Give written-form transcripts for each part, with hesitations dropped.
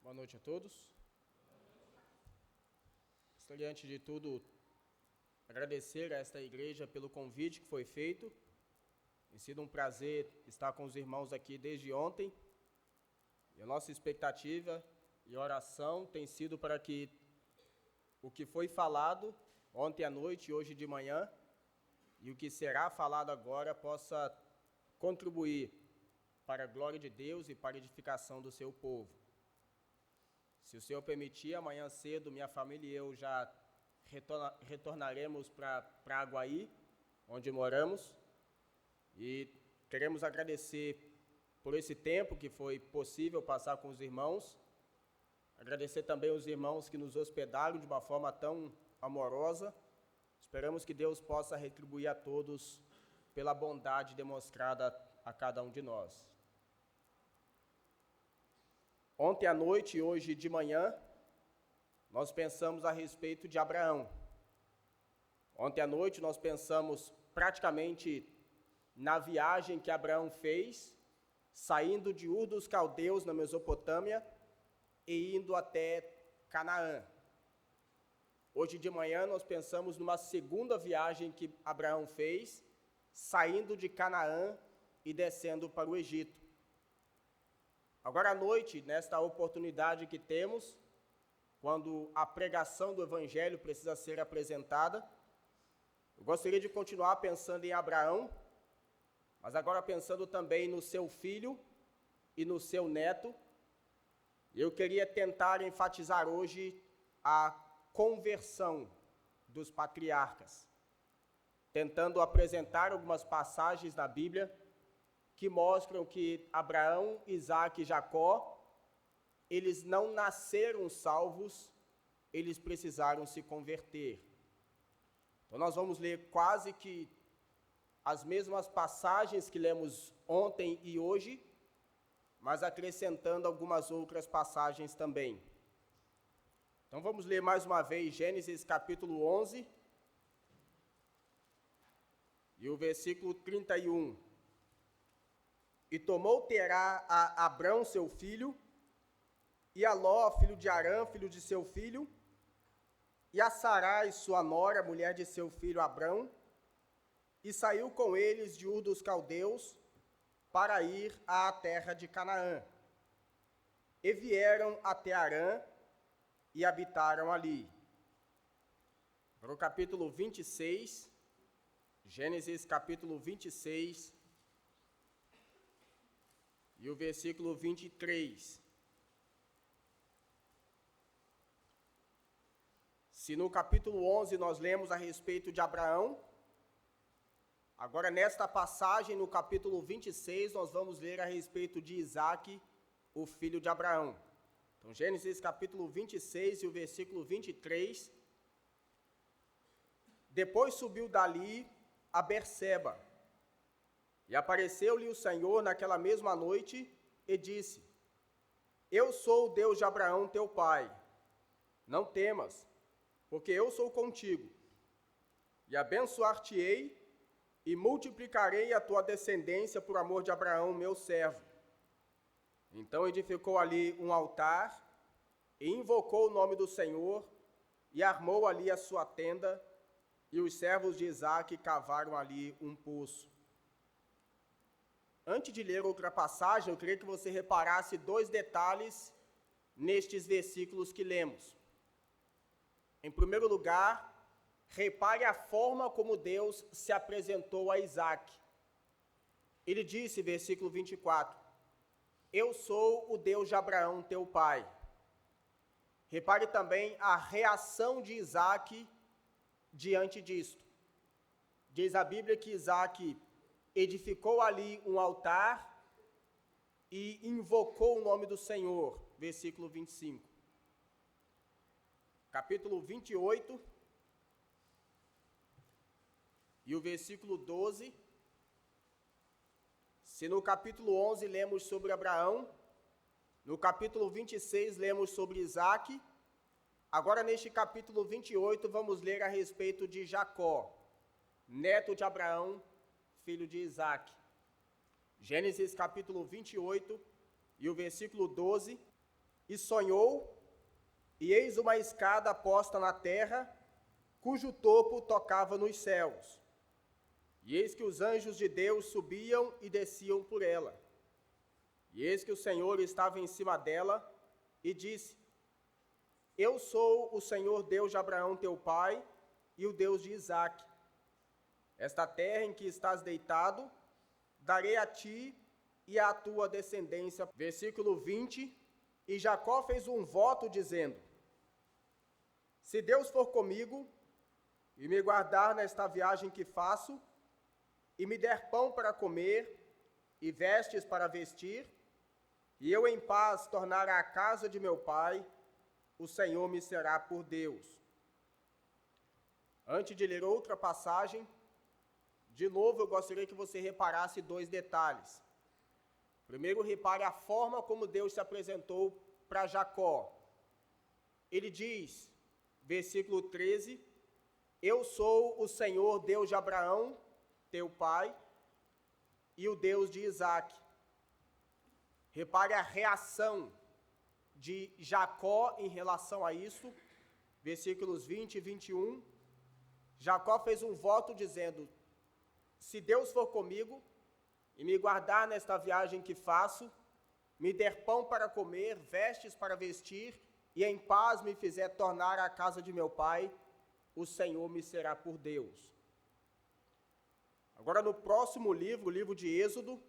Boa noite a todos. Gostaria, antes de tudo, agradecer a esta igreja pelo convite que foi feito. Tem sido um prazer estar com os irmãos aqui desde ontem. E a nossa expectativa e oração tem sido para que o que foi falado ontem à noite e hoje de manhã e o que será falado agora possa contribuir para a glória de Deus e para a edificação do seu povo. Se o Senhor permitir, amanhã cedo, minha família e eu já retornaremos para Aguaí, onde moramos, e queremos agradecer por esse tempo que foi possível passar com os irmãos, agradecer também os irmãos que nos hospedaram de uma forma tão amorosa. Esperamos que Deus possa retribuir a todos pela bondade demonstrada a cada um de nós. Ontem à noite e hoje de manhã, nós pensamos a respeito de Abraão. Ontem à noite nós pensamos praticamente na viagem que Abraão fez, saindo de Ur dos Caldeus, na Mesopotâmia, e indo até Canaã. Hoje de manhã nós pensamos numa segunda viagem que Abraão fez, saindo de Canaã e descendo para o Egito. Agora à noite, nesta oportunidade que temos, quando a pregação do Evangelho precisa ser apresentada, eu gostaria de continuar pensando em Abraão, mas agora pensando também no seu filho e no seu neto. Eu queria tentar enfatizar hoje a conversão dos patriarcas, tentando apresentar algumas passagens na Bíblia que mostram que Abraão, Isaque e Jacó, eles não nasceram salvos, eles precisaram se converter. Então nós vamos ler quase que as mesmas passagens que lemos ontem e hoje, mas acrescentando algumas outras passagens também. Então vamos ler mais uma vez Gênesis capítulo 11 e o versículo 31. E tomou Terá a Abrão seu filho, e a Ló, filho de Arã, filho de seu filho, e a Sarai, sua nora, mulher de seu filho Abrão, e saiu com eles de Ur dos Caldeus, para ir à terra de Canaã. E vieram até Arã, e habitaram ali. Para o capítulo 26, Gênesis capítulo 26, e o versículo 23. Se no capítulo 11 nós lemos a respeito de Abraão, agora nesta passagem, no capítulo 26, nós vamos ler a respeito de Isaque, o filho de Abraão. Então, Gênesis capítulo 26 e o versículo 23. Depois subiu dali a Berseba, e apareceu-lhe o Senhor naquela mesma noite e disse: Eu sou o Deus de Abraão teu pai, não temas, porque eu sou contigo, e abençoar-te-ei, e multiplicarei a tua descendência por amor de Abraão, meu servo. Então edificou ali um altar, e invocou o nome do Senhor, e armou ali a sua tenda, e os servos de Isaque cavaram ali um poço. Antes de ler outra passagem, eu queria que você reparasse dois detalhes nestes versículos que lemos. Em primeiro lugar, repare a forma como Deus se apresentou a Isaque. Ele disse, versículo 24, Eu sou o Deus de Abraão, teu pai. Repare também a reação de Isaque diante disto. Diz a Bíblia que Isaque edificou ali um altar e invocou o nome do Senhor, versículo 25. Capítulo 28 e o versículo 12. Se no capítulo 11 lemos sobre Abraão, no capítulo 26 lemos sobre Isaque, agora neste capítulo 28 vamos ler a respeito de Jacó, neto de Abraão, filho de Isaque. Gênesis capítulo 28 e o versículo 12, E sonhou, e eis uma escada posta na terra, cujo topo tocava nos céus. E eis que os anjos de Deus subiam e desciam por ela. E eis que o Senhor estava em cima dela, e disse: Eu sou o Senhor Deus de Abraão teu pai, e o Deus de Isaque. Esta terra em que estás deitado, darei a ti e à tua descendência. Versículo 20, e Jacó fez um voto dizendo: Se Deus for comigo, e me guardar nesta viagem que faço, e me der pão para comer, e vestes para vestir, e eu em paz tornar à casa de meu pai, o Senhor me será por Deus. Antes de ler outra passagem, de novo eu gostaria que você reparasse dois detalhes. Primeiro, repare a forma como Deus se apresentou para Jacó. Ele diz, versículo 13, Eu sou o Senhor Deus de Abraão, teu pai, e o Deus de Isaque. Repare a reação de Jacó em relação a isso, versículos 20 e 21. Jacó fez um voto dizendo: Se Deus for comigo e me guardar nesta viagem que faço, me der pão para comer, vestes para vestir, e em paz me fizer tornar à casa de meu pai, o Senhor me será por Deus. Agora no próximo livro, o livro de Êxodo,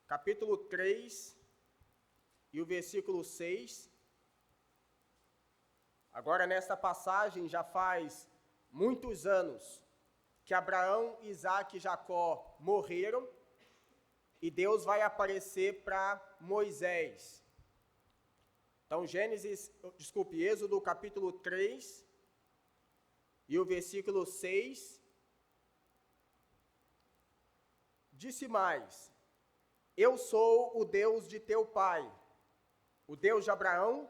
capítulo 3, e o versículo 6. Agora nesta passagem já faz muitos anos que Abraão, Isaque e Jacó morreram, e Deus vai aparecer para Moisés. Então Êxodo capítulo 3, e o versículo 6, disse mais: Eu sou o Deus de teu pai, o Deus de Abraão,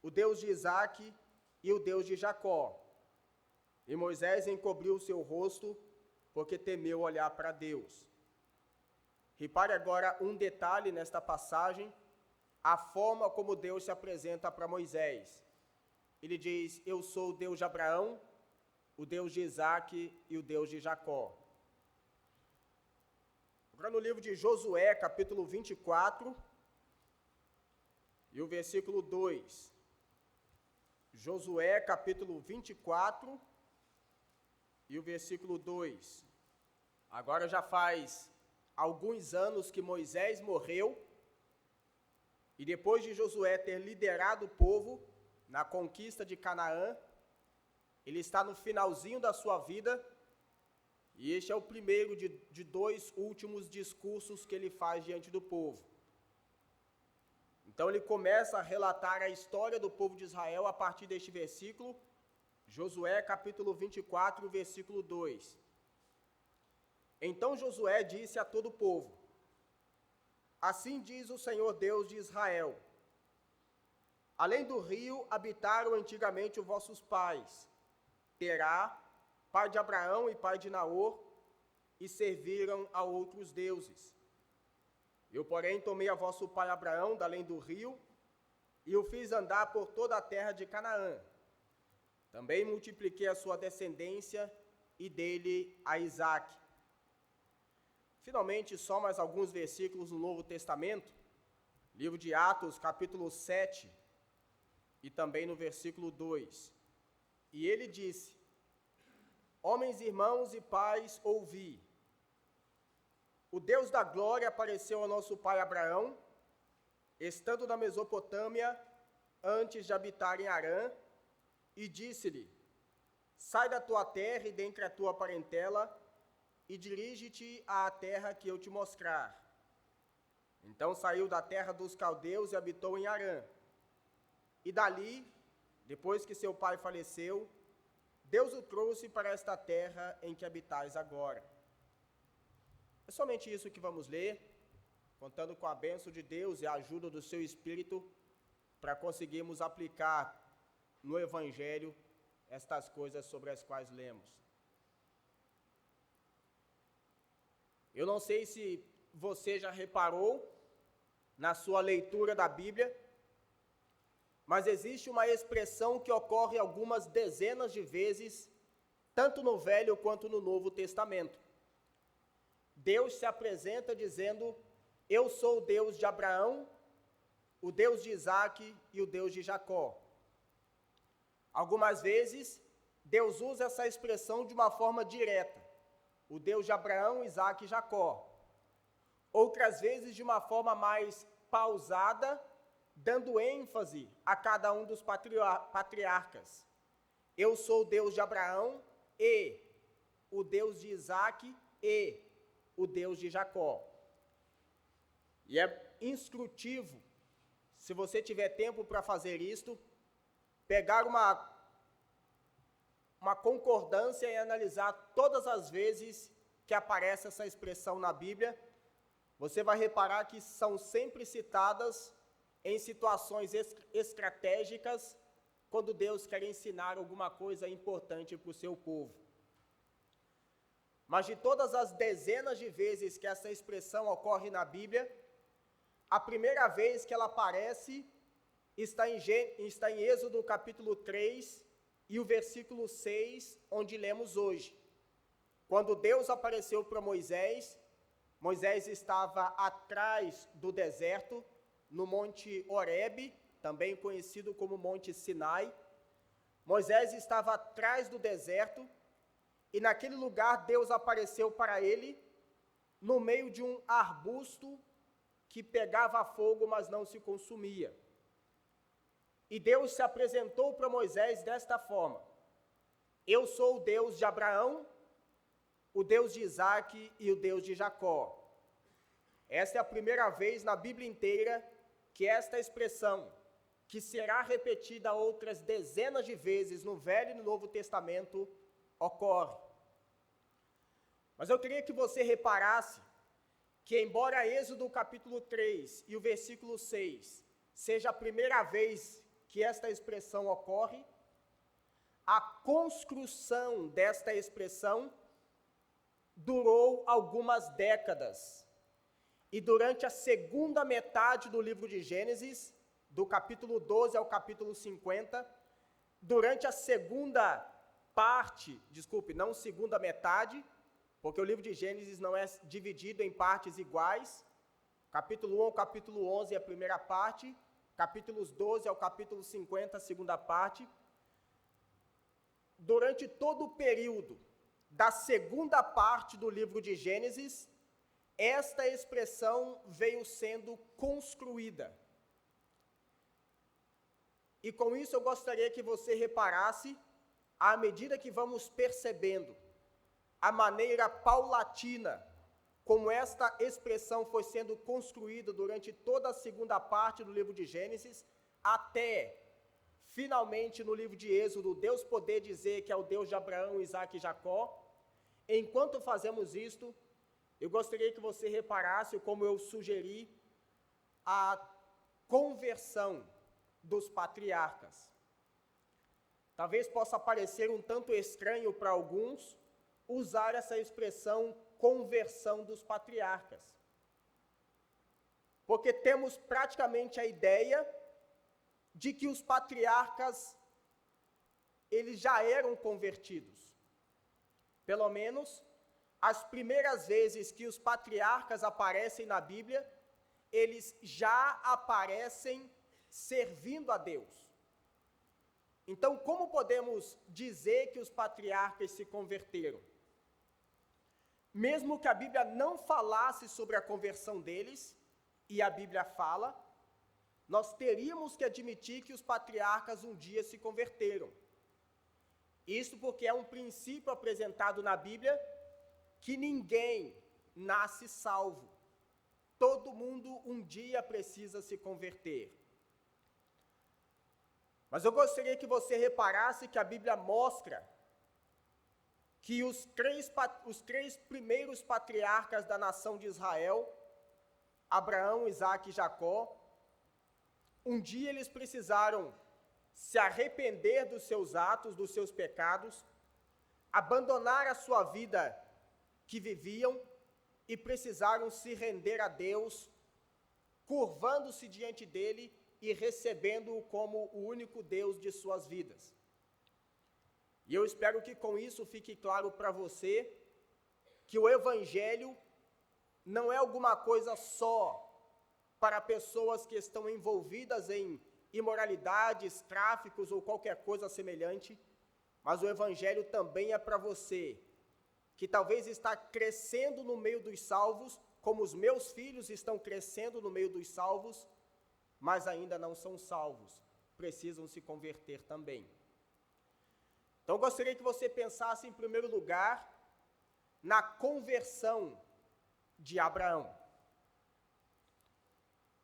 o Deus de Isaque e o Deus de Jacó. E Moisés encobriu o seu rosto, porque temeu olhar para Deus. Repare agora um detalhe nesta passagem, a forma como Deus se apresenta para Moisés. Ele diz: Eu sou o Deus de Abraão, o Deus de Isaque e o Deus de Jacó. Agora no livro de Josué, capítulo 24, e o versículo 2. Josué, capítulo 24, e o versículo 2. Agora já faz alguns anos que Moisés morreu, e depois de Josué ter liderado o povo na conquista de Canaã, ele está no finalzinho da sua vida, e este é o primeiro de dois últimos discursos que ele faz diante do povo. Então ele começa a relatar a história do povo de Israel a partir deste versículo, Josué capítulo 24, versículo 2. Então Josué disse a todo o povo: Assim diz o Senhor Deus de Israel: Além do rio habitaram antigamente os vossos pais, Terá, pai de Abraão e pai de Naor, e serviram a outros deuses. Eu, porém, tomei a vosso pai Abraão da além do rio, e o fiz andar por toda a terra de Canaã. Também multipliquei a sua descendência, e dele a Isaque. Finalmente, só mais alguns versículos no Novo Testamento, livro de Atos, capítulo 7, e também no versículo 2. E ele disse: Homens, irmãos e pais, ouvi. O Deus da glória apareceu ao nosso pai Abraão, estando na Mesopotâmia, antes de habitar em Harã, e disse-lhe: Sai da tua terra e dentre a tua parentela, e dirige-te à terra que eu te mostrar. Então saiu da terra dos caldeus e habitou em Harã. E dali, depois que seu pai faleceu, Deus o trouxe para esta terra em que habitais agora. É somente isso que vamos ler, contando com a bênção de Deus e a ajuda do seu Espírito, para conseguirmos aplicar no Evangelho estas coisas sobre as quais lemos. Eu não sei se você já reparou na sua leitura da Bíblia, mas existe uma expressão que ocorre algumas dezenas de vezes, tanto no Velho quanto no Novo Testamento. Deus se apresenta dizendo: eu sou o Deus de Abraão, o Deus de Isaque e o Deus de Jacó. Algumas vezes, Deus usa essa expressão de uma forma direta, o Deus de Abraão, Isaque e Jacó. Outras vezes, de uma forma mais pausada, dando ênfase a cada um dos patriarcas. Eu sou o Deus de Abraão e o Deus de Isaque e o Deus de Jacó. E é instrutivo, se você tiver tempo para fazer isto, pegar uma concordância e analisar todas as vezes que aparece essa expressão na Bíblia. Você vai reparar que são sempre citadas em situações estratégicas, quando Deus quer ensinar alguma coisa importante para o seu povo. Mas de todas as dezenas de vezes que essa expressão ocorre na Bíblia, a primeira vez que ela aparece está em Êxodo capítulo 3 e o versículo 6, onde lemos hoje. Quando Deus apareceu para Moisés, Moisés estava atrás do deserto, no Monte Horebe, também conhecido como Monte Sinai. Moisés estava atrás do deserto, e naquele lugar Deus apareceu para ele, no meio de um arbusto que pegava fogo, mas não se consumia. E Deus se apresentou para Moisés desta forma: eu sou o Deus de Abraão, o Deus de Isaque e o Deus de Jacó. Esta é a primeira vez na Bíblia inteira que esta expressão, que será repetida outras dezenas de vezes no Velho e no Novo Testamento, ocorre. Mas eu queria que você reparasse que, embora Êxodo capítulo 3 e o versículo 6 seja a primeira vez que esta expressão ocorre, a construção desta expressão durou algumas décadas. E durante a segunda metade do livro de Gênesis, do capítulo 12 ao capítulo 50, durante a segunda parte, não segunda metade, porque o livro de Gênesis não é dividido em partes iguais, capítulo 1 ao capítulo 11 é a primeira parte, capítulos 12 ao capítulo 50 a segunda parte. Durante todo o período da segunda parte do livro de Gênesis, esta expressão veio sendo construída. E com isso eu gostaria que você reparasse, à medida que vamos percebendo a maneira paulatina como esta expressão foi sendo construída durante toda a segunda parte do livro de Gênesis, até finalmente no livro de Êxodo, Deus poder dizer que é o Deus de Abraão, Isaque e Jacó. Enquanto fazemos isto, eu gostaria que você reparasse, como eu sugeri, a conversão dos patriarcas. Talvez possa parecer um tanto estranho para alguns usar essa expressão conversão dos patriarcas, porque temos praticamente a ideia de que os patriarcas eles já eram convertidos. Pelo menos as primeiras vezes que os patriarcas aparecem na Bíblia, eles já aparecem servindo a Deus. Então, como podemos dizer que os patriarcas se converteram? Mesmo que a Bíblia não falasse sobre a conversão deles, e a Bíblia fala, nós teríamos que admitir que os patriarcas um dia se converteram. Isso porque é um princípio apresentado na Bíblia, que ninguém nasce salvo. Todo mundo um dia precisa se converter. Mas eu gostaria que você reparasse que a Bíblia mostra que os três primeiros patriarcas da nação de Israel, Abraão, Isaque e Jacó, um dia eles precisaram se arrepender dos seus atos, dos seus pecados, abandonar a sua vida que viviam e precisaram se render a Deus curvando-se diante dele e recebendo-o como o único Deus de suas vidas. E eu espero que com isso fique claro para você que o Evangelho não é alguma coisa só para pessoas que estão envolvidas em imoralidades, tráficos ou qualquer coisa semelhante, mas o Evangelho também é para você, que talvez está crescendo no meio dos salvos, como os meus filhos estão crescendo no meio dos salvos, mas ainda não são salvos, precisam se converter também. Então, eu gostaria que você pensasse, em primeiro lugar, na conversão de Abraão.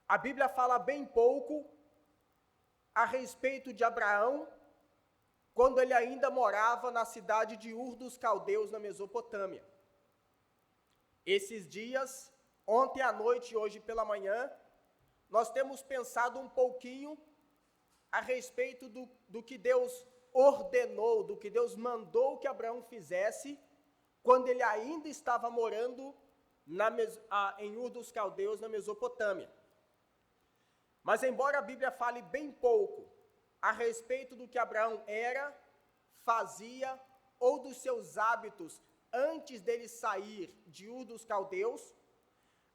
A Bíblia fala bem pouco a respeito de Abraão, quando ele ainda morava na cidade de Ur dos Caldeus, na Mesopotâmia. Esses dias, ontem à noite e hoje pela manhã, nós temos pensado um pouquinho a respeito do que Deus ordenou, do que Deus mandou que Abraão fizesse, quando ele ainda estava morando em Ur dos Caldeus, na Mesopotâmia. Mas embora a Bíblia fale bem pouco a respeito do que Abraão era, fazia, ou dos seus hábitos antes dele sair de Ur dos Caldeus,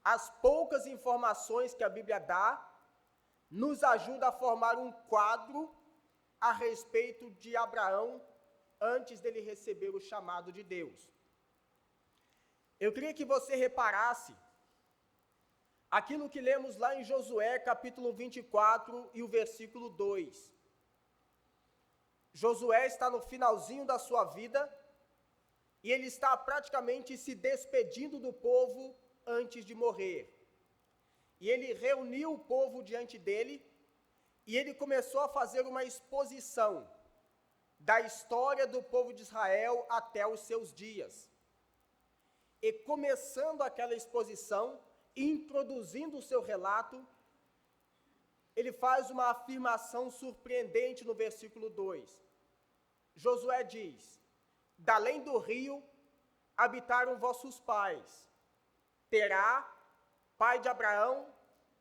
as poucas informações que a Bíblia dá nos ajuda a formar um quadro a respeito de Abraão antes dele receber o chamado de Deus. Eu queria que você reparasse aquilo que lemos lá em Josué, capítulo 24 e o versículo 2. Josué está no finalzinho da sua vida e ele está praticamente se despedindo do povo antes de morrer. E ele reuniu o povo diante dele e ele começou a fazer uma exposição da história do povo de Israel até os seus dias. E começando aquela exposição, introduzindo o seu relato, ele faz uma afirmação surpreendente no versículo 2. Josué diz: "Da além do rio habitaram vossos pais, Terá, pai de Abraão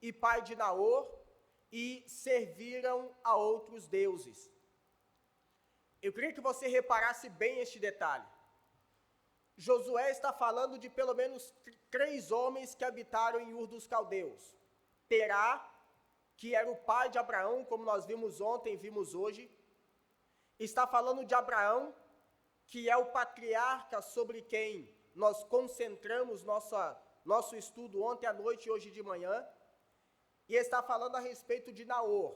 e pai de Naor, e serviram a outros deuses." Eu queria que você reparasse bem este detalhe. Josué está falando de pelo menos 3 homens que habitaram em Ur dos Caldeus. Terá, que era o pai de Abraão, como nós vimos ontem, vimos hoje. Está falando de Abraão, que é o patriarca sobre quem nós concentramos nosso estudo ontem à noite e hoje de manhã. E está falando a respeito de Naor,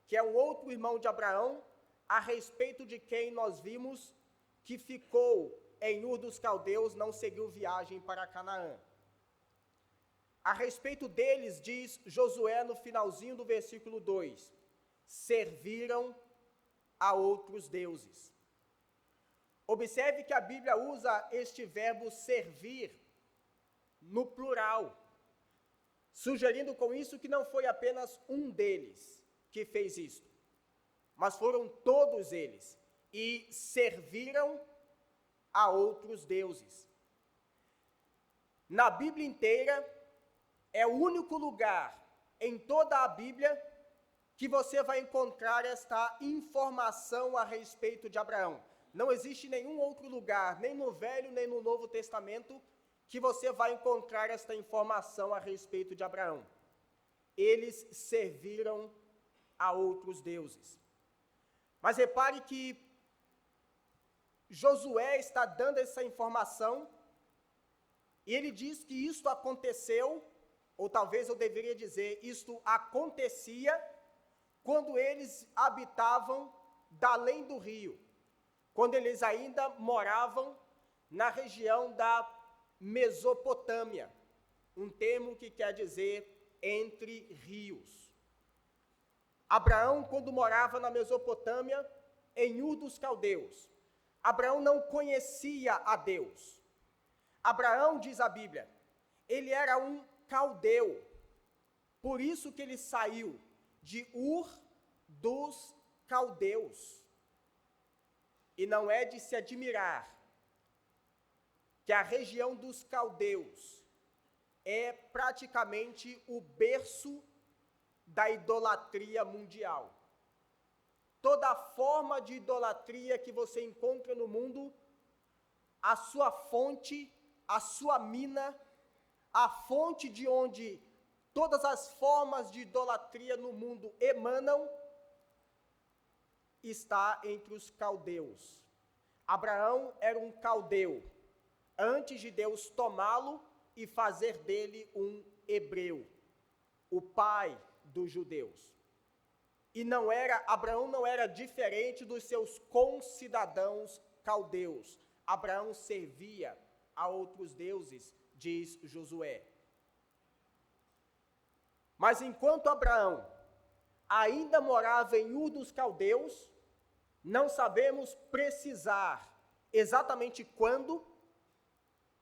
que é um outro irmão de Abraão, a respeito de quem nós vimos que ficou em Ur dos Caldeus, não seguiu viagem para Canaã. A respeito deles, diz Josué no finalzinho do versículo 2, serviram a outros deuses. Observe que a Bíblia usa este verbo servir no plural, sugerindo com isso que não foi apenas um deles que fez isto, mas foram todos eles, e serviram a outros deuses. Na Bíblia inteira, é o único lugar em toda a Bíblia que você vai encontrar esta informação a respeito de Abraão. Não existe nenhum outro lugar, nem no Velho nem no Novo Testamento, que você vai encontrar esta informação a respeito de Abraão. Eles serviram a outros deuses. Mas repare que Josué está dando essa informação e ele diz que isto aconteceu, ou talvez eu deveria dizer, isto acontecia quando eles habitavam da além do rio, quando eles ainda moravam na região da Mesopotâmia, um termo que quer dizer entre rios. Abraão, quando morava na Mesopotâmia, em Ur dos Caldeus, Abraão não conhecia a Deus. Abraão, diz a Bíblia, ele era um caldeu, por isso que ele saiu de Ur dos Caldeus. E não é de se admirar que a região dos caldeus é praticamente o berço da idolatria mundial. Toda forma de idolatria que você encontra no mundo, a sua fonte, a sua mina, a fonte de onde todas as formas de idolatria no mundo emanam, está entre os caldeus. Abraão era um caldeu, antes de Deus tomá-lo e fazer dele um hebreu, o pai dos judeus. E Abraão não era diferente dos seus concidadãos caldeus. Abraão servia a outros deuses, diz Josué. Mas enquanto Abraão ainda morava em Ur dos Caldeus, não sabemos precisar exatamente quando,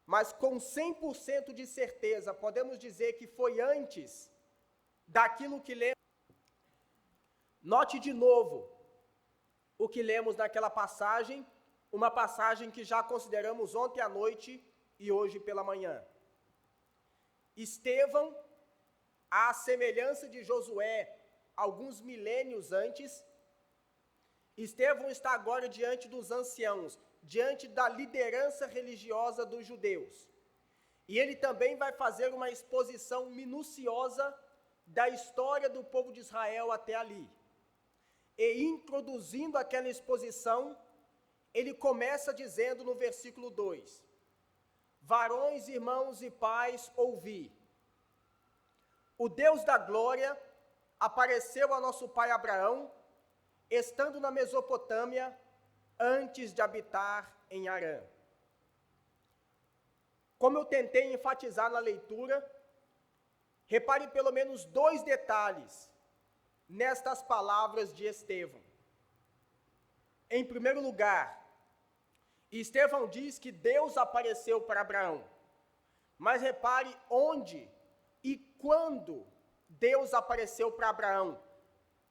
mas com 100% de certeza podemos dizer que foi antes daquilo que lemos. Note de novo o que lemos naquela passagem, uma passagem que já consideramos ontem à noite e hoje pela manhã. Estevão, à semelhança de Josué, alguns milênios antes, Estevão está agora diante dos anciãos, diante da liderança religiosa dos judeus. E ele também vai fazer uma exposição minuciosa da história do povo de Israel até ali. E introduzindo aquela exposição, ele começa dizendo no versículo 2: Varões, irmãos e pais, ouvi. O Deus da glória apareceu a nosso pai Abraão, estando na Mesopotâmia, antes de habitar em Harã. Como eu tentei enfatizar na leitura, repare pelo menos 2 detalhes nestas palavras de Estevão. Em primeiro lugar, Estevão diz que Deus apareceu para Abraão, mas repare onde e quando Deus apareceu para Abraão,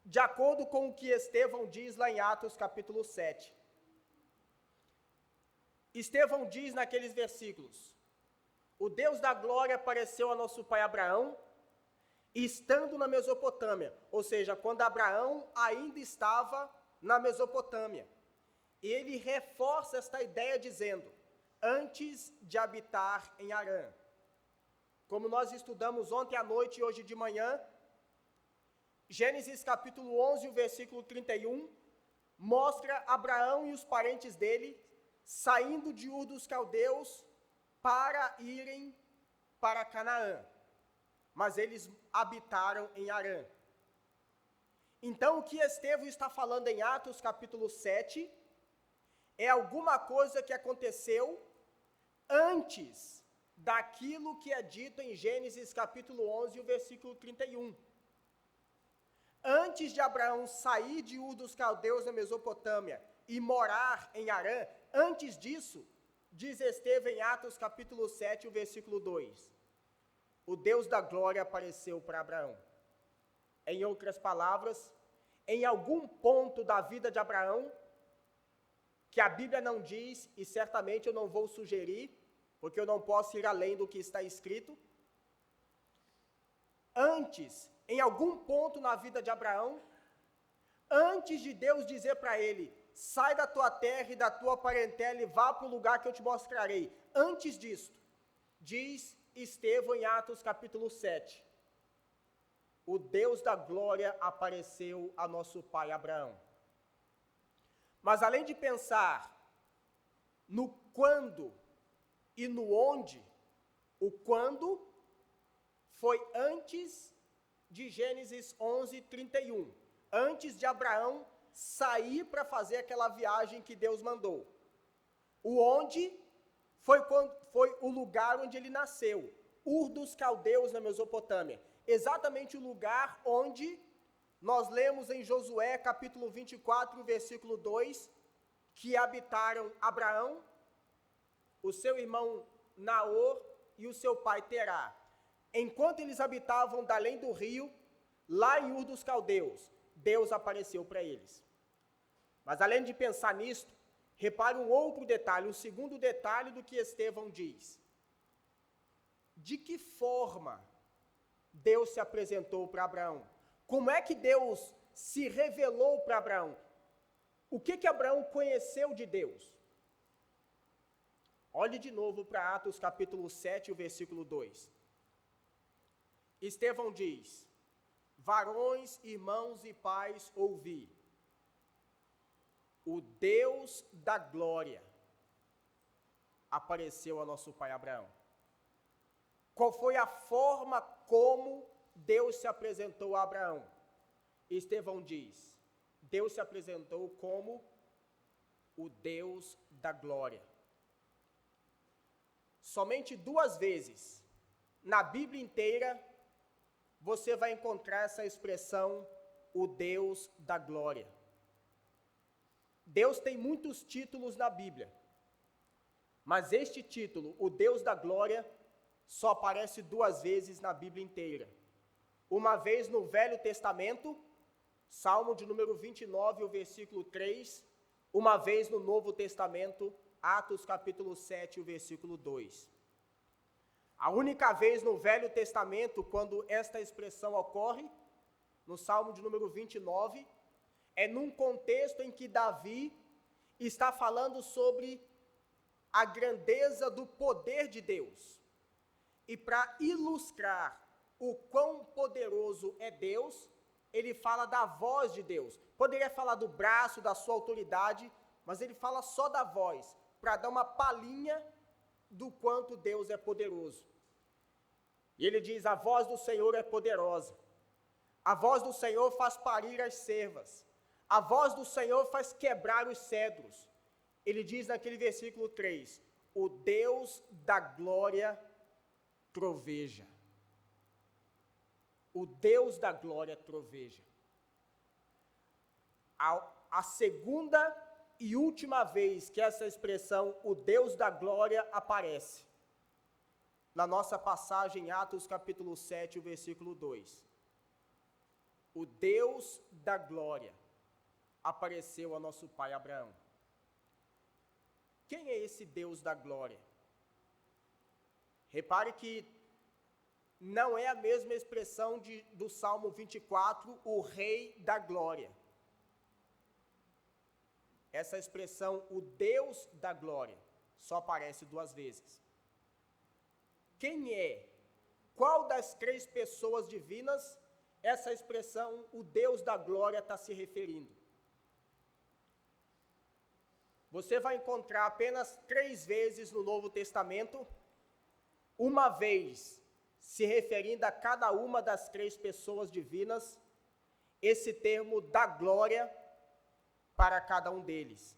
de acordo com o que Estevão diz lá em Atos capítulo 7. Estevão diz naqueles versículos: o Deus da glória apareceu a nosso pai Abraão, estando na Mesopotâmia, ou seja, quando Abraão ainda estava na Mesopotâmia. E ele reforça esta ideia dizendo, antes de habitar em Harã. Como nós estudamos ontem à noite e hoje de manhã, Gênesis capítulo 11, o versículo 31, mostra Abraão e os parentes dele saindo de Ur dos Caldeus para irem para Canaã. Mas eles habitaram em Harã. Então, o que Estevão está falando em Atos capítulo 7 é alguma coisa que aconteceu antes daquilo que é dito em Gênesis capítulo 11, o versículo 31. Antes de Abraão sair de Ur dos Caldeus na Mesopotâmia e morar em Harã, antes disso, diz Estevão em Atos capítulo 7, o versículo 2, o Deus da glória apareceu para Abraão. Em outras palavras, em algum ponto da vida de Abraão, que a Bíblia não diz, e certamente eu não vou sugerir, porque eu não posso ir além do que está escrito, antes, em algum ponto na vida de Abraão, antes de Deus dizer para ele, sai da tua terra e da tua parentela e vá para o lugar que eu te mostrarei. Antes disso, diz Estevão em Atos capítulo 7, o Deus da glória apareceu a nosso pai Abraão. Mas além de pensar no quando e no onde, o quando foi antes de Gênesis 11, 31, antes de Abraão sair para fazer aquela viagem que Deus mandou. O onde foi o lugar onde ele nasceu, Ur dos Caldeus na Mesopotâmia, exatamente o lugar onde nós lemos em Josué capítulo 24, versículo 2, que habitaram Abraão, o seu irmão Naor e o seu pai Terá. Enquanto eles habitavam da além do rio, lá em Ur dos Caldeus, Deus apareceu para eles. Mas além de pensar nisto, repare um outro detalhe, o segundo detalhe do que Estevão diz. De que forma Deus se apresentou para Abraão? Como é que Deus se revelou para Abraão? O que Abraão conheceu de Deus? Olhe de novo para Atos capítulo 7, o versículo 2. Estevão diz: varões, irmãos e pais, ouvi. O Deus da glória apareceu a nosso pai Abraão. Qual foi a forma como Deus se apresentou a Abraão? Estevão diz: Deus se apresentou como o Deus da glória. Somente 2 vezes na Bíblia inteira você vai encontrar essa expressão, o Deus da glória. Deus tem muitos títulos na Bíblia, mas este título, o Deus da glória, só aparece 2 vezes na Bíblia inteira. Uma vez no Velho Testamento, Salmo de número 29, o versículo 3, uma vez no Novo Testamento, Atos capítulo 7, o versículo 2. A única vez no Velho Testamento, quando esta expressão ocorre, no Salmo de número 29, é num contexto em que Davi está falando sobre a grandeza do poder de Deus. E para ilustrar o quão poderoso é Deus, ele fala da voz de Deus. Poderia falar do braço, da sua autoridade, mas ele fala só da voz, para dar uma palhinha do quanto Deus é poderoso. E ele diz: a voz do Senhor é poderosa. A voz do Senhor faz parir as cervas. A voz do Senhor faz quebrar os cedros. Ele diz naquele versículo 3, o Deus da glória troveja. O Deus da glória troveja. A segunda e última vez que essa expressão, o Deus da glória, aparece, na nossa passagem em Atos capítulo 7, o versículo 2. O Deus da glória apareceu a nosso pai Abraão. Quem é esse Deus da glória? Repare que não é a mesma expressão do Salmo 24, o Rei da glória. Essa expressão, o Deus da glória, só aparece 2 vezes. Quem é? Qual das 3 pessoas divinas essa expressão, o Deus da glória, está se referindo? Você vai encontrar apenas 3 vezes no Novo Testamento, uma vez se referindo a cada uma das 3 pessoas divinas, esse termo da glória para cada um deles.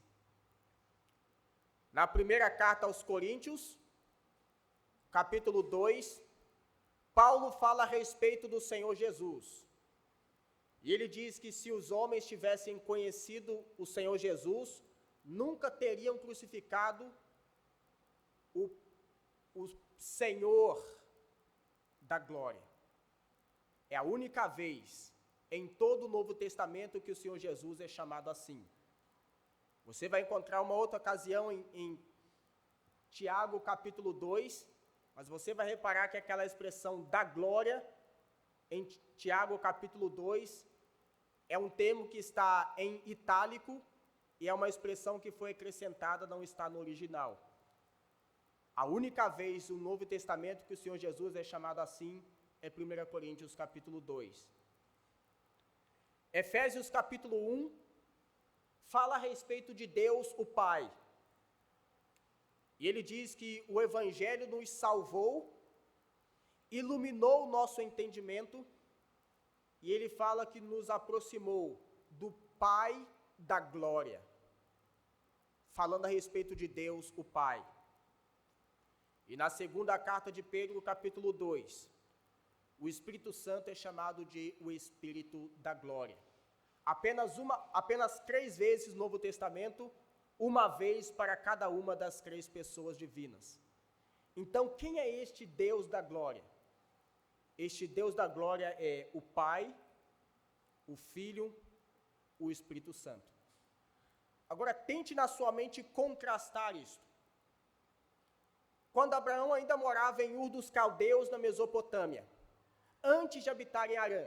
Na primeira carta aos Coríntios, capítulo 2, Paulo fala a respeito do Senhor Jesus. E ele diz que se os homens tivessem conhecido o Senhor Jesus, nunca teriam crucificado o Senhor da glória. É a única vez em todo o Novo Testamento que o Senhor Jesus é chamado assim. Você vai encontrar uma outra ocasião em Tiago capítulo 2, mas você vai reparar que aquela expressão da glória, em Tiago capítulo 2, é um termo que está em itálico e é uma expressão que foi acrescentada, não está no original. A única vez no Novo Testamento que o Senhor Jesus é chamado assim é 1 Coríntios capítulo 2. Efésios capítulo 1 fala a respeito de Deus, o Pai. E ele diz que o Evangelho nos salvou, iluminou o nosso entendimento, e ele fala que nos aproximou do Pai da glória, falando a respeito de Deus, o Pai. E na segunda carta de Pedro, capítulo 2, o Espírito Santo é chamado de o Espírito da glória. Apenas 3 vezes no Novo Testamento, uma vez para cada uma das 3 pessoas divinas. Então, quem é este Deus da glória? Este Deus da glória é o Pai, o Filho, o Espírito Santo. Agora, tente na sua mente contrastar isto. Quando Abraão ainda morava em Ur dos Caldeus, na Mesopotâmia, antes de habitar em Harã,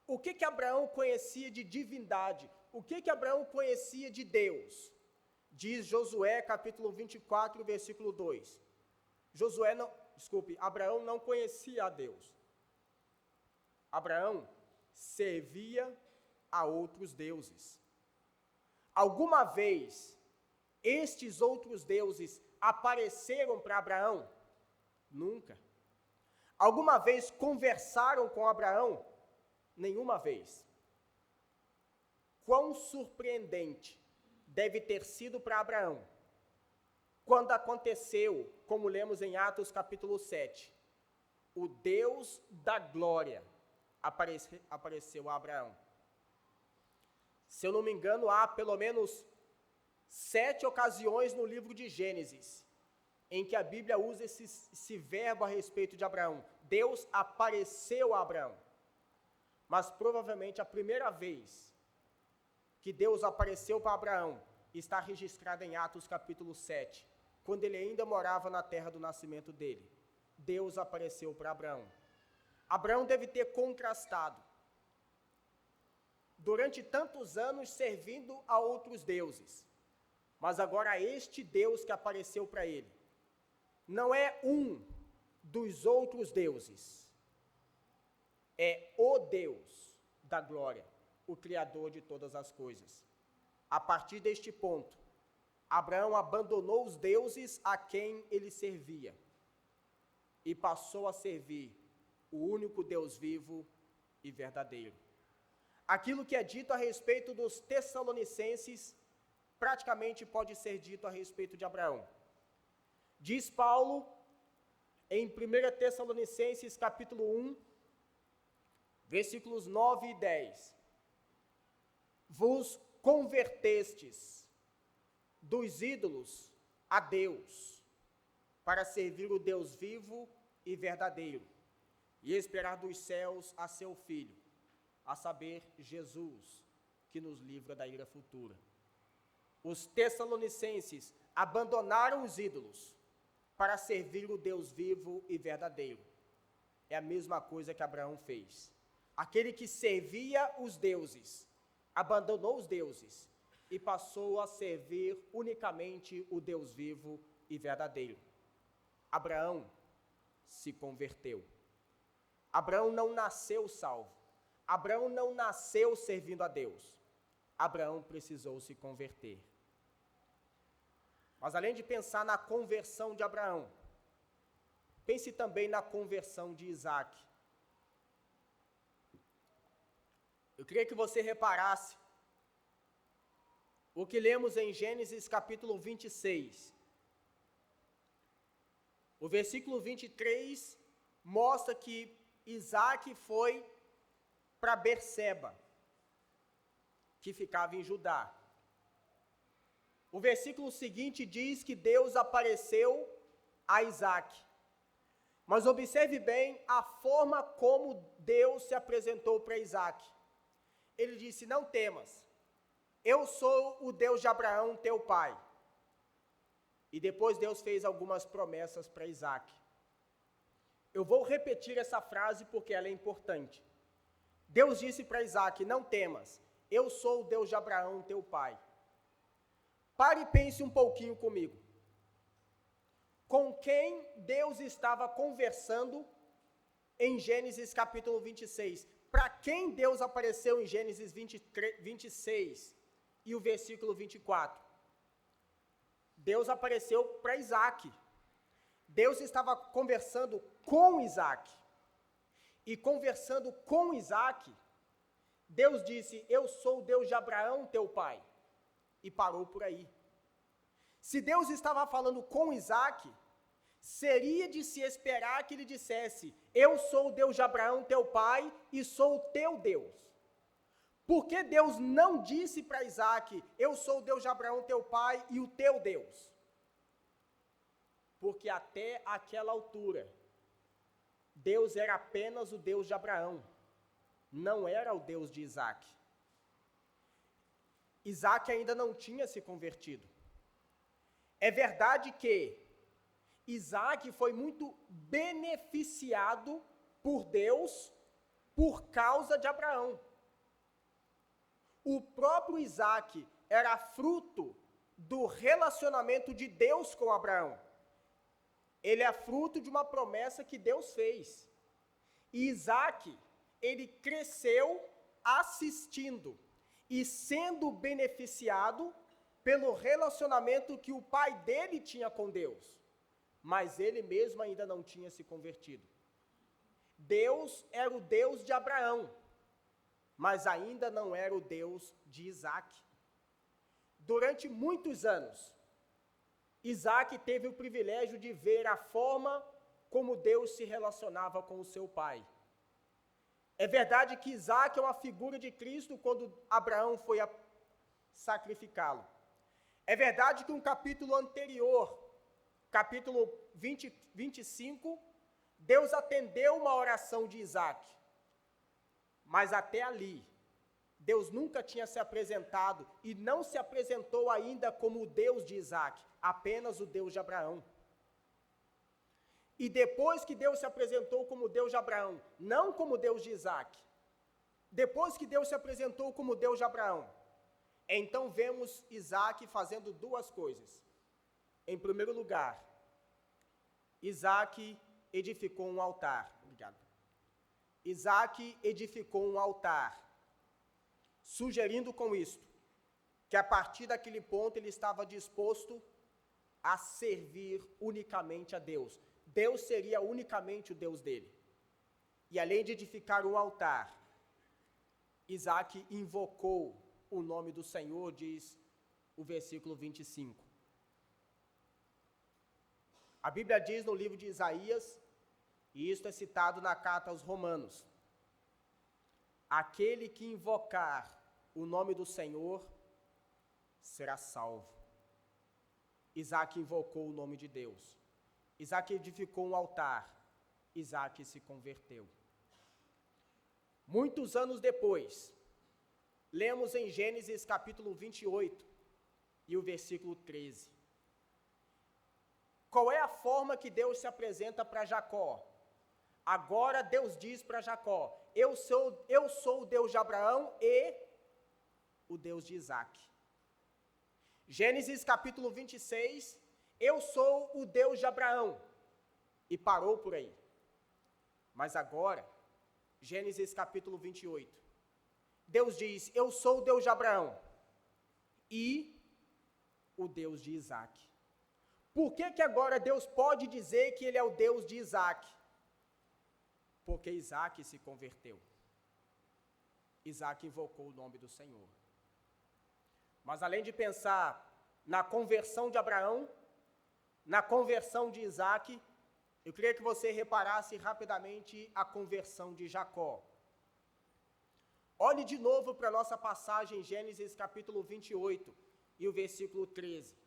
O que Abraão conhecia de divindade? O que Abraão conhecia de Deus? Diz Josué, capítulo 24, versículo 2. Abraão não conhecia a Deus. Abraão servia a outros deuses. Alguma vez, estes outros deuses apareceram para Abraão? Nunca. Alguma vez conversaram com Abraão? Nenhuma vez. Quão surpreendente deve ter sido para Abraão quando aconteceu, como lemos em Atos capítulo 7, o Deus da glória apareceu a Abraão. Se eu não me engano, há pelo menos 7 ocasiões no livro de Gênesis em que a Bíblia usa esse verbo a respeito de Abraão. Deus apareceu a Abraão. Mas provavelmente a primeira vez que Deus apareceu para Abraão está registrada em Atos capítulo 7, quando ele ainda morava na terra do nascimento dele. Deus apareceu para Abraão. Abraão deve ter contrastado durante tantos anos servindo a outros deuses, mas agora este Deus que apareceu para ele não é um dos outros deuses, é o Deus da glória, o Criador de todas as coisas. A partir deste ponto, Abraão abandonou os deuses a quem ele servia e passou a servir o único Deus vivo e verdadeiro. Aquilo que é dito a respeito dos Tessalonicenses, praticamente pode ser dito a respeito de Abraão. Diz Paulo, em 1 Tessalonicenses capítulo 1, versículos 9 e 10, vos convertestes dos ídolos a Deus, para servir o Deus vivo e verdadeiro, e esperar dos céus a seu Filho, a saber, Jesus, que nos livra da ira futura. Os Tessalonicenses abandonaram os ídolos para servir o Deus vivo e verdadeiro. É a mesma coisa que Abraão fez. Aquele que servia os deuses, abandonou os deuses e passou a servir unicamente o Deus vivo e verdadeiro. Abraão se converteu. Abraão não nasceu salvo. Abraão não nasceu servindo a Deus. Abraão precisou se converter. Mas além de pensar na conversão de Abraão, pense também na conversão de Isaac. Eu queria que você reparasse o que lemos em Gênesis capítulo 26. O versículo 23 mostra que Isaac foi para Berseba, que ficava em Judá. O versículo seguinte diz que Deus apareceu a Isaac. Mas observe bem a forma como Deus se apresentou para Isaac. Ele disse: não temas, eu sou o Deus de Abraão, teu pai. E depois Deus fez algumas promessas para Isaac. Eu vou repetir essa frase porque ela é importante. Deus disse para Isaac: não temas, eu sou o Deus de Abraão, teu pai. Pare e pense um pouquinho comigo. Com quem Deus estava conversando em Gênesis capítulo 26? Para quem Deus apareceu em Gênesis 26 e o versículo 24? Deus apareceu para Isaac. Deus estava conversando com Isaac. E conversando com Isaac, Deus disse: eu sou o Deus de Abraão, teu pai. E parou por aí. Se Deus estava falando com Isaac, seria de se esperar que ele dissesse: eu sou o Deus de Abraão, teu pai, e sou o teu Deus. Por que Deus não disse para Isaac: eu sou o Deus de Abraão, teu pai, e o teu Deus? Porque até aquela altura, Deus era apenas o Deus de Abraão, não era o Deus de Isaac. Isaac ainda não tinha se convertido. É verdade que Isaac foi muito beneficiado por Deus por causa de Abraão. O próprio Isaac era fruto do relacionamento de Deus com Abraão. Ele é fruto de uma promessa que Deus fez. E Isaac, ele cresceu assistindo e sendo beneficiado pelo relacionamento que o pai dele tinha com Deus. Mas ele mesmo ainda não tinha se convertido. Deus era o Deus de Abraão, mas ainda não era o Deus de Isaac. Durante muitos anos, Isaac teve o privilégio de ver a forma como Deus se relacionava com o seu pai. É verdade que Isaac é uma figura de Cristo quando Abraão foi a sacrificá-lo. É verdade que um capítulo anterior, capítulo 25, Deus atendeu uma oração de Isaac. Mas até ali, Deus nunca tinha se apresentado e não se apresentou ainda como o Deus de Isaac, apenas o Deus de Abraão. E depois que Deus se apresentou como Deus de Abraão, não como Deus de Isaac, depois que Deus se apresentou como Deus de Abraão, então vemos Isaac fazendo duas coisas. Em primeiro lugar, Isaac edificou um altar. Obrigado. Isaac edificou um altar, sugerindo com isto que a partir daquele ponto ele estava disposto a servir unicamente a Deus. Deus seria unicamente o Deus dele. E além de edificar um altar, Isaac invocou o nome do Senhor, diz o versículo 25. A Bíblia diz no livro de Isaías, e isto é citado na carta aos Romanos: aquele que invocar o nome do Senhor será salvo. Isaac invocou o nome de Deus. Isaac edificou um altar. Isaac se converteu. Muitos anos depois, lemos em Gênesis capítulo 28 e o versículo 13. Qual é a forma que Deus se apresenta para Jacó? Agora Deus diz para Jacó: eu sou o Deus de Abraão e o Deus de Isaac. Gênesis capítulo 26, eu sou o Deus de Abraão. E parou por aí. Mas agora, Gênesis capítulo 28, Deus diz: eu sou o Deus de Abraão e o Deus de Isaac. Por que agora Deus pode dizer que ele é o Deus de Isaac? Porque Isaac se converteu. Isaac invocou o nome do Senhor. Mas além de pensar na conversão de Abraão, na conversão de Isaac, eu queria que você reparasse rapidamente a conversão de Jacó. Olhe de novo para a nossa passagem em Gênesis capítulo 28 e o versículo 13.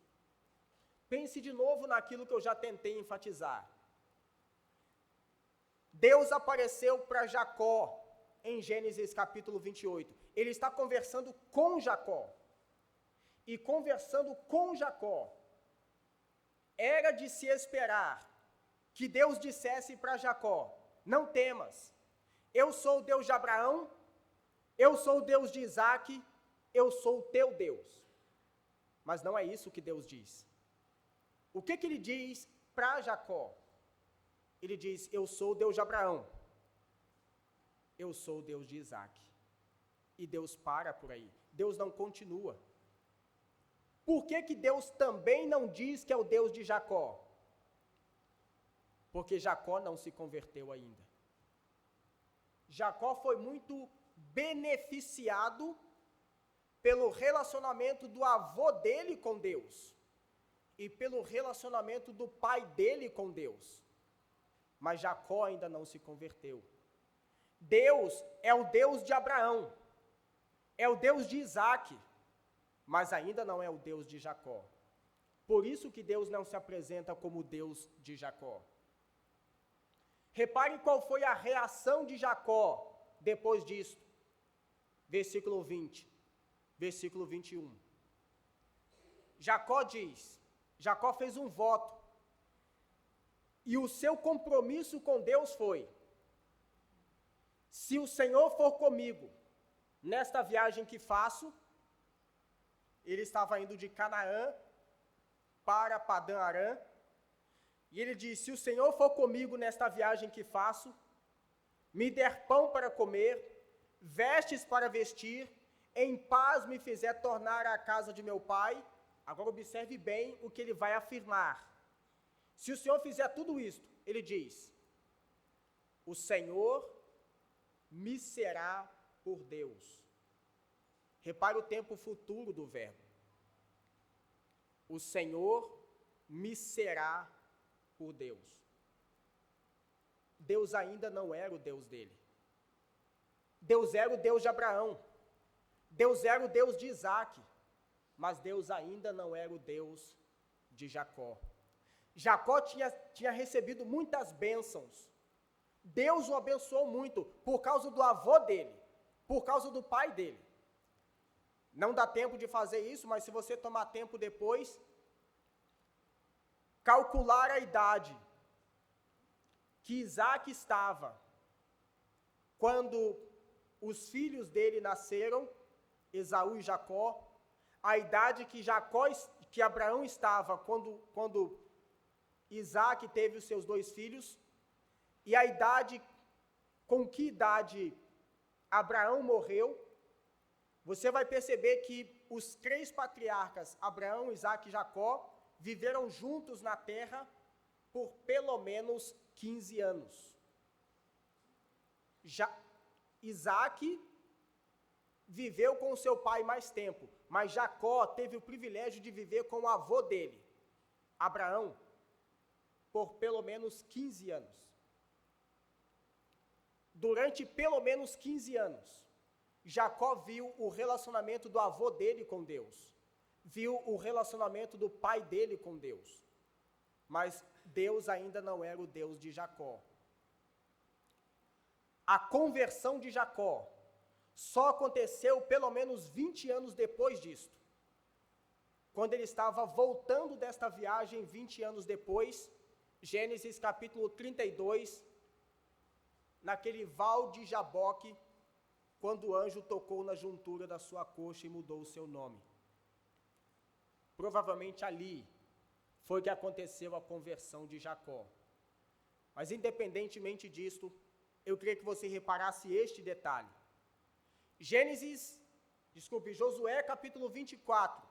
Pense de novo naquilo que eu já tentei enfatizar. Deus apareceu para Jacó em Gênesis capítulo 28. Ele está conversando com Jacó. E conversando com Jacó, era de se esperar que Deus dissesse para Jacó: não temas, eu sou o Deus de Abraão, eu sou o Deus de Isaac, eu sou o teu Deus. Mas não é isso que Deus diz. O que ele diz para Jacó? Ele diz: eu sou o Deus de Abraão, eu sou o Deus de Isaac. E Deus para por aí, Deus não continua. Por que Deus também não diz que é o Deus de Jacó? Porque Jacó não se converteu ainda. Jacó foi muito beneficiado pelo relacionamento do avô dele com Deus e pelo relacionamento do pai dele com Deus. Mas Jacó ainda não se converteu. Deus é o Deus de Abraão, é o Deus de Isaac, mas ainda não é o Deus de Jacó. Por isso que Deus não se apresenta como o Deus de Jacó. Reparem qual foi a reação de Jacó depois disto. Versículo 20, versículo 21. Jacó fez um voto, e o seu compromisso com Deus foi: Se o Senhor for comigo nesta viagem que faço, ele estava indo de Canaã para Padã Arã, e ele diz: se o Senhor for comigo nesta viagem que faço, me der pão para comer, vestes para vestir, em paz me fizer tornar à casa de meu pai. Agora observe bem o que ele vai afirmar. Se o Senhor fizer tudo isto, ele diz: o Senhor me será por Deus. Repare o tempo futuro do verbo. O Senhor me será por Deus. Deus ainda não era o Deus dele. Deus era o Deus de Abraão. Deus era o Deus de Isaac. Mas Deus ainda não era o Deus de Jacó. Jacó tinha recebido muitas bênçãos. Deus o abençoou muito por causa do avô dele, por causa do pai dele. Não dá tempo de fazer isso, mas se você tomar tempo depois, calcular a idade que Isaac estava quando os filhos dele nasceram, Esaú e Jacó, a idade que Abraão estava quando Isaac teve os seus 2 filhos, e a idade, com que idade Abraão morreu, você vai perceber que os 3 patriarcas, Abraão, Isaac e Jacó, viveram juntos na terra por pelo menos 15 anos. Isaac viveu com seu pai mais tempo, mas Jacó teve o privilégio de viver com o avô dele, Abraão, por pelo menos 15 anos. Durante pelo menos 15 anos, Jacó viu o relacionamento do avô dele com Deus, viu o relacionamento do pai dele com Deus, mas Deus ainda não era o Deus de Jacó. A conversão de Jacó só aconteceu pelo menos 20 anos depois disto. Quando ele estava voltando desta viagem 20 anos depois, Gênesis capítulo 32, naquele val de Jaboque, quando o anjo tocou na juntura da sua coxa e mudou o seu nome. Provavelmente ali foi que aconteceu a conversão de Jacó. Mas independentemente disto, eu queria que você reparasse este detalhe. Josué capítulo 24,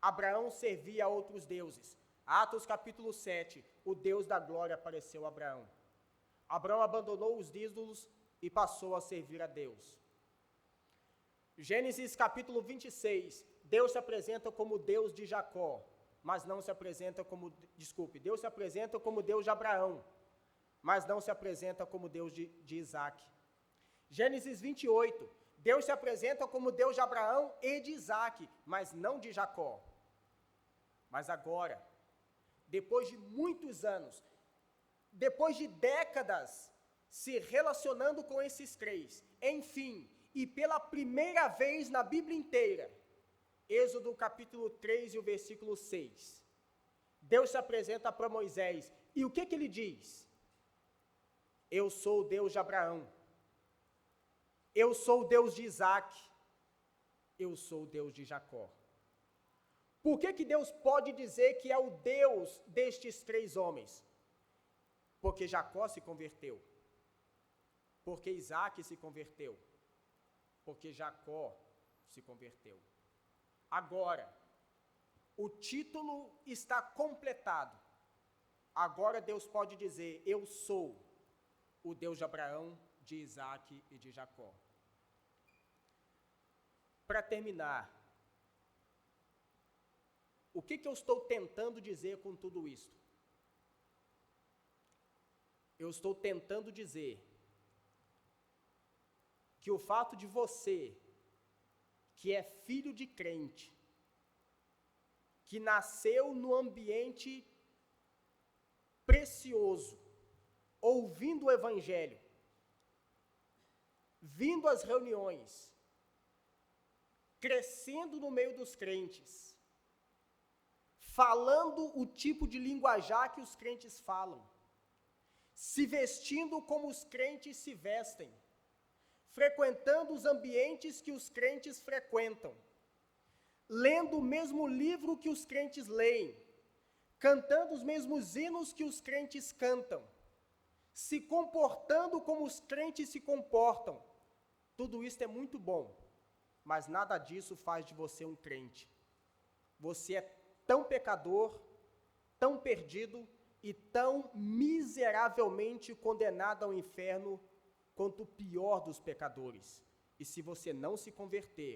Abraão servia a outros deuses. Atos capítulo 7, o Deus da glória apareceu a Abraão. Abraão abandonou os ídolos e passou a servir a Deus. Gênesis capítulo 26, Deus se apresenta como Deus de Jacó, mas não se apresenta como, Deus se apresenta como Deus de Abraão, mas não se apresenta como Deus de Isaac. Gênesis 28, Deus se apresenta como Deus de Abraão e de Isaac, mas não de Jacó. Mas agora, depois de muitos anos, depois de décadas se relacionando com esses 3, enfim, e pela primeira vez na Bíblia inteira, Êxodo capítulo 3 e o versículo 6, Deus se apresenta para Moisés, e o que ele diz? Eu sou o Deus de Abraão, eu sou o Deus de Isaac, eu sou o Deus de Jacó. Por que Deus pode dizer que é o Deus destes 3 homens? Porque Jacó se converteu, porque Isaac se converteu, porque Jacó se converteu. Agora, o título está completado. Agora Deus pode dizer: eu sou o Deus de Abraão, de Isaac e de Jacó. Para terminar, o que eu estou tentando dizer com tudo isto? Eu estou tentando dizer que o fato de você, que é filho de crente, que nasceu no ambiente precioso, ouvindo o Evangelho, vindo às reuniões, crescendo no meio dos crentes, falando o tipo de linguajar que os crentes falam, se vestindo como os crentes se vestem, frequentando os ambientes que os crentes frequentam, lendo o mesmo livro que os crentes leem, cantando os mesmos hinos que os crentes cantam, se comportando como os crentes se comportam. Tudo isso é muito bom, mas nada disso faz de você um crente. Você é tão pecador, tão perdido e tão miseravelmente condenado ao inferno quanto o pior dos pecadores. E se você não se converter,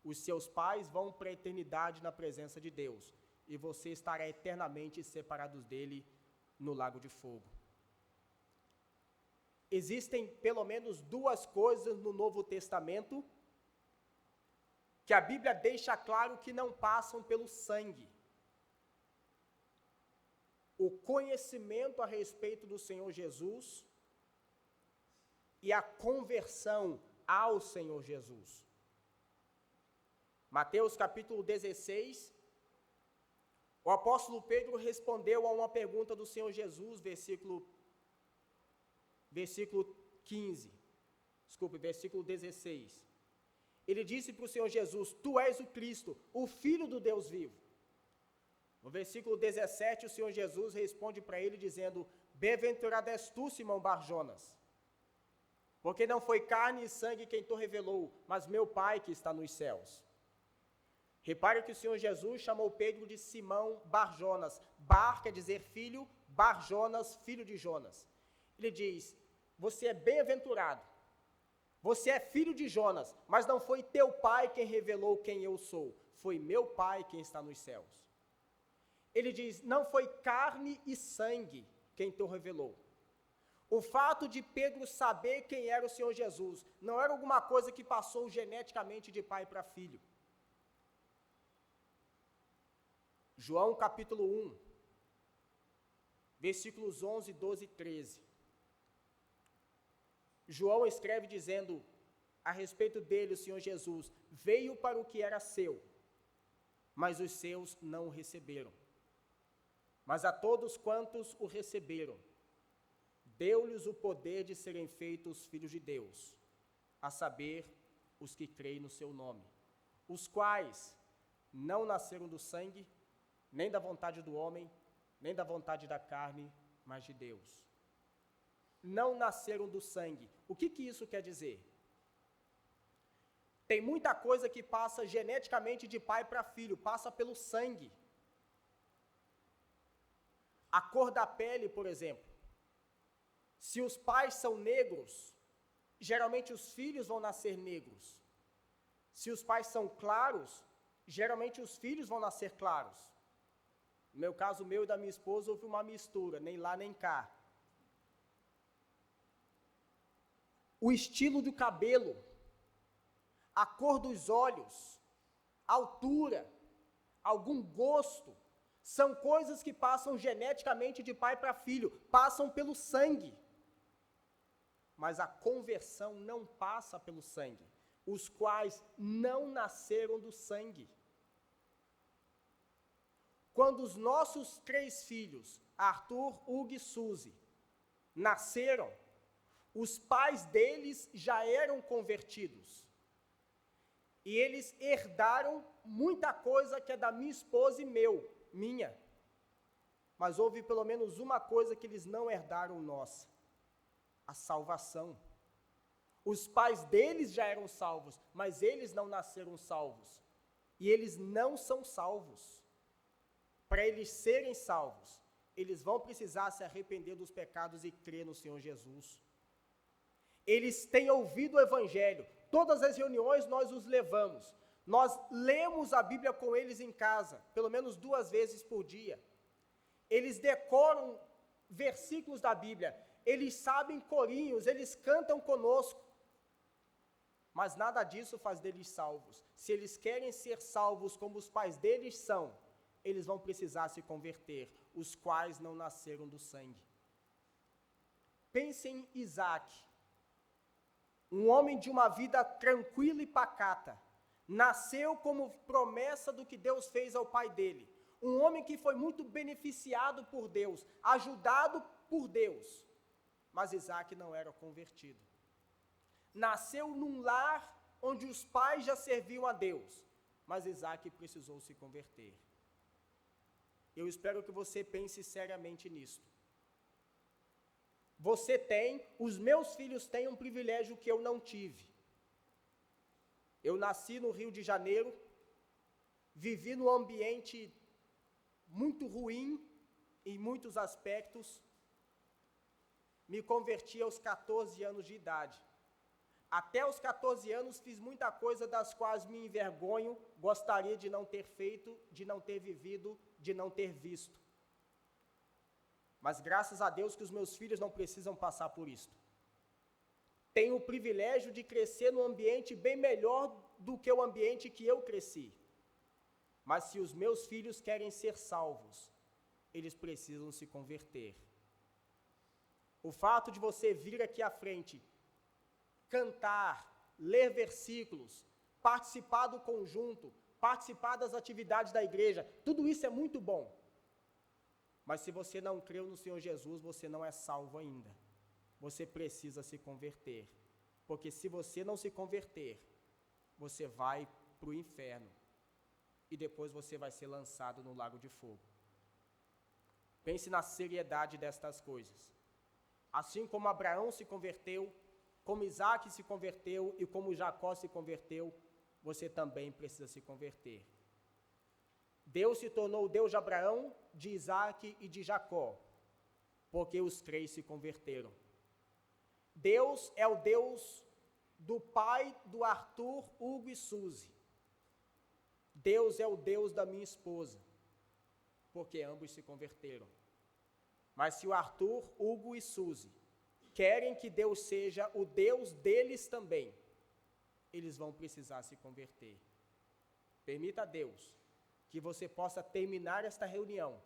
os seus pais vão para a eternidade na presença de Deus, e você estará eternamente separado dele no lago de fogo. Existem pelo menos duas coisas no Novo Testamento que a Bíblia deixa claro que não passam pelo sangue: o conhecimento a respeito do Senhor Jesus e a conversão ao Senhor Jesus. Mateus capítulo 16, o apóstolo Pedro respondeu a uma pergunta do Senhor Jesus, versículo 16. Ele disse para o Senhor Jesus: Tu és o Cristo, o Filho do Deus vivo. No versículo 17, o Senhor Jesus responde para ele dizendo: Bem-aventurado és tu, Simão Barjonas, porque não foi carne e sangue quem te revelou, mas meu Pai que está nos céus. Repare que o Senhor Jesus chamou Pedro de Simão Barjonas. Bar quer dizer filho, Barjonas, filho de Jonas. Ele diz: você é bem-aventurado, você é filho de Jonas, mas não foi teu pai quem revelou quem eu sou, foi meu Pai quem está nos céus. Ele diz: não foi carne e sangue quem te revelou. O fato de Pedro saber quem era o Senhor Jesus não era alguma coisa que passou geneticamente de pai para filho. João capítulo 1, versículos 11, 12 e 13. João escreve dizendo a respeito dele, o Senhor Jesus: veio para o que era seu, mas os seus não o receberam. Mas a todos quantos o receberam, deu-lhes o poder de serem feitos filhos de Deus, a saber, os que creem no seu nome, os quais não nasceram do sangue, nem da vontade do homem, nem da vontade da carne, mas de Deus. Não nasceram do sangue. O que isso quer dizer? Tem muita coisa que passa geneticamente de pai para filho, passa pelo sangue. A cor da pele, por exemplo. Se os pais são negros, geralmente os filhos vão nascer negros. Se os pais são claros, geralmente os filhos vão nascer claros. No meu caso, meu e da minha esposa, houve uma mistura, nem lá nem cá. O estilo do cabelo, a cor dos olhos, a altura, algum gosto, são coisas que passam geneticamente de pai para filho, passam pelo sangue. Mas a conversão não passa pelo sangue, os quais não nasceram do sangue. Quando os nossos 3 filhos, Arthur, Hugo e Suzy, nasceram, os pais deles já eram convertidos. E eles herdaram muita coisa que é da minha esposa e minha. Mas houve pelo menos uma coisa que eles não herdaram nossa: a salvação. Os pais deles já eram salvos, mas eles não nasceram salvos. E eles não são salvos. Para eles serem salvos, eles vão precisar se arrepender dos pecados e crer no Senhor Jesus. Eles têm ouvido o Evangelho. Todas as reuniões nós os levamos. Nós lemos a Bíblia com eles em casa, pelo menos 2 vezes por dia. Eles decoram versículos da Bíblia. Eles sabem corinhos, eles cantam conosco. Mas nada disso faz deles salvos. Se eles querem ser salvos como os pais deles são, eles vão precisar se converter, os quais não nasceram do sangue. Pense em Isaac, um homem de uma vida tranquila e pacata, nasceu como promessa do que Deus fez ao pai dele, um homem que foi muito beneficiado por Deus, ajudado por Deus, mas Isaac não era convertido. nasceu num lar onde os pais já serviam a Deus, mas Isaac precisou se converter. Eu espero que você pense seriamente nisto. Os meus filhos têm um privilégio que eu não tive. Eu nasci no Rio de Janeiro, vivi num ambiente muito ruim em muitos aspectos, me converti aos 14 anos de idade. Até os 14 anos fiz muita coisa das quais me envergonho, gostaria de não ter feito, de não ter vivido, de não ter visto. Mas graças a Deus que os meus filhos não precisam passar por isto. Tenho o privilégio de crescer num ambiente bem melhor do que o ambiente que eu cresci. Mas se os meus filhos querem ser salvos, eles precisam se converter. O fato de você vir aqui à frente, cantar, ler versículos, participar do conjunto, participar das atividades da igreja, tudo isso é muito bom. Mas se você não creu no Senhor Jesus, você não é salvo ainda. Você precisa se converter. Porque se você não se converter, você vai para o inferno. E depois você vai ser lançado no lago de fogo. Pense na seriedade destas coisas. Assim como Abraão se converteu, como Isaac se converteu e como Jacó se converteu, você também precisa se converter. Deus se tornou o Deus de Abraão, de Isaac e de Jacó, porque os três se converteram. Deus é o Deus do pai do Arthur, Hugo e Suzy. Deus é o Deus da minha esposa, porque ambos se converteram. Mas se o Arthur, Hugo e Suzy querem que Deus seja o Deus deles também, eles vão precisar se converter. Permita a Deus que você possa terminar esta reunião,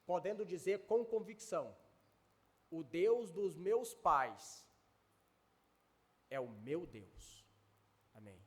podendo dizer com convicção: o Deus dos meus pais é o meu Deus. Amém.